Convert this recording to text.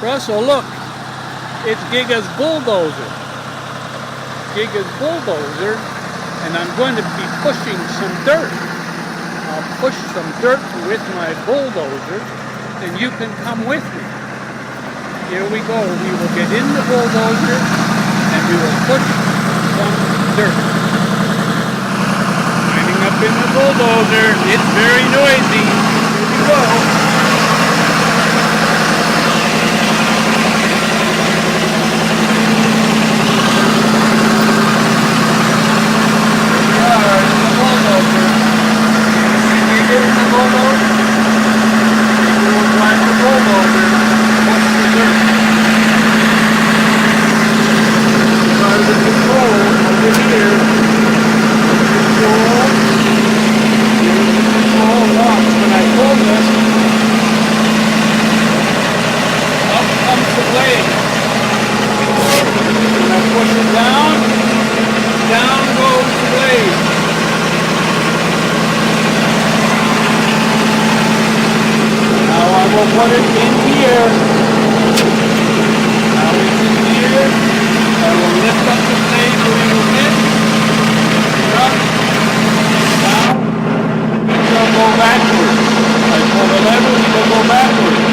Russell, look. It's Giga's bulldozer. Giga's bulldozer, and I'm going to be pushing some dirt. I'll push some dirt with my bulldozer, and you can come with me. Here we go. We will get in the bulldozer, and we will push some dirt. Climbing up in the bulldozer. It's very noisy. Here we go. Down goes the blade. Now I will put it in here. Now it's in here. I will lift up the blade a little bit. Up, down. It will go backwards. I pull the lever, it will go backwards.